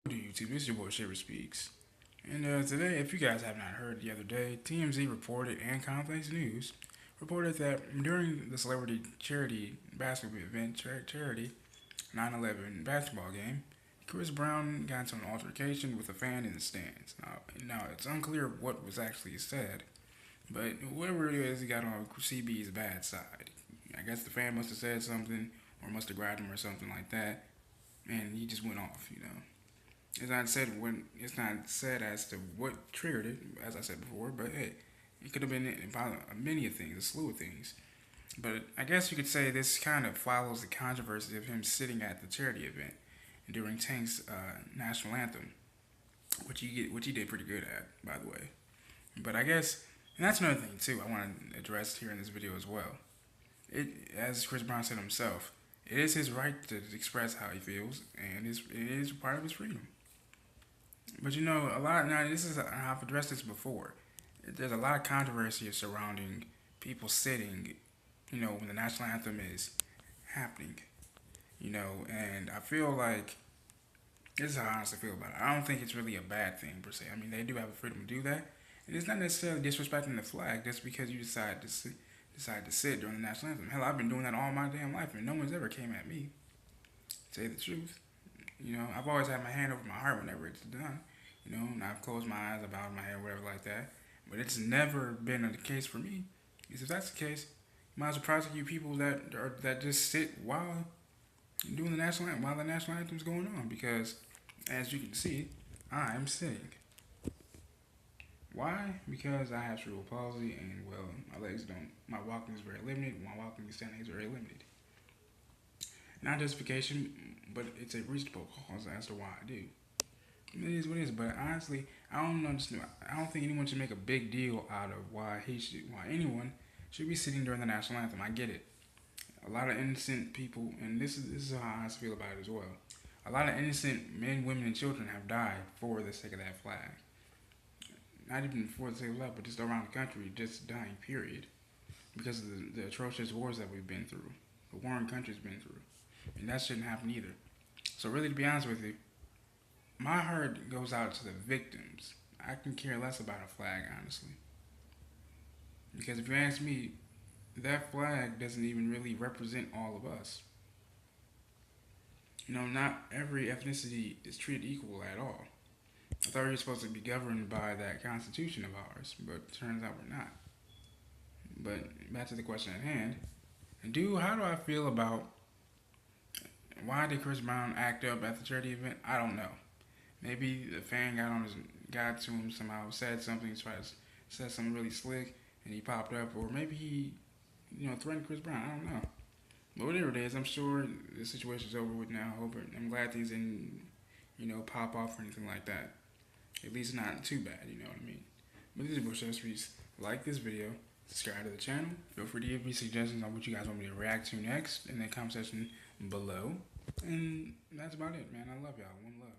To YouTube, it's your boy Shiver Speaks. And today, if you guys have not heard the other day, TMZ reported and Complex News reported that during the celebrity charity basketball event, charity 9/11 basketball game, Chris Brown got into an altercation with a fan in the stands. Now it's unclear what was actually said, but whatever it is, he got on CB's bad side. I guess the fan must have said something or must have grabbed him or something like that, and he just went off. It's not said as to what triggered it, as I said before, but hey, it could have been about many of things, a slew of things. But I guess you could say this kind of follows the controversy of him sitting at the charity event during Tank's national anthem, which he did pretty good at, by the way. But I guess, and that's another thing too I want to address here in this video as well. As Chris Brown said himself, it is his right to express how he feels, and it is part of his freedom. But a lot now. I've addressed this before. There's a lot of controversy surrounding people sitting, when the national anthem is happening, and I feel like this is how I honestly feel about it. I don't think it's really a bad thing per se. I mean, they do have the freedom to do that, and it's not necessarily disrespecting the flag just because you decide to sit during the national anthem. Hell, I've been doing that all my damn life, and no one's ever came at me. To say the truth. I've always had my hand over my heart whenever it's done. And I've closed my eyes, about my head, whatever like that. But it's never been the case for me. Because if that's the case, you might as well prosecute people that just sit while doing the national anthem, while the national anthem's going on. Because, as you can see, I'm sitting. Why? Because I have cerebral palsy and, well, my walking is very limited. My walking and standing is very limited. Not justification, but it's a reasonable cause as to why I do. It is what it is, but honestly, I don't think anyone should make a big deal out of why anyone should be sitting during the national anthem. I get it. A lot of innocent people, and this is how I feel about it as well. A lot of innocent men, women, and children have died for the sake of that flag. Not even for the sake of that, but just around the country, just dying. Period. Because of the atrocious wars that we've been through, the warring country's been through. And that shouldn't happen either. So really, to be honest with you, my heart goes out to the victims. I can care less about a flag, honestly. Because if you ask me, that flag doesn't even really represent all of us. Not every ethnicity is treated equal at all. I thought we were supposed to be governed by that constitution of ours, but it turns out we're not. But back to the question at hand. How do I feel about why did Chris Brown act up at the charity event? I don't know. Maybe the fan got to him somehow, said something, said something really slick, and he popped up, or maybe he, threatened Chris Brown. I don't know. But whatever it is, I'm sure the situation's over with now. I'm glad things didn't, pop off or anything like that. At least not too bad. You know what I mean? But this is Bush Streets. Like this video, subscribe to the channel. Feel free to give me suggestions on what you guys want me to react to next in the comment section below. And that's about it, man. I love y'all. One love.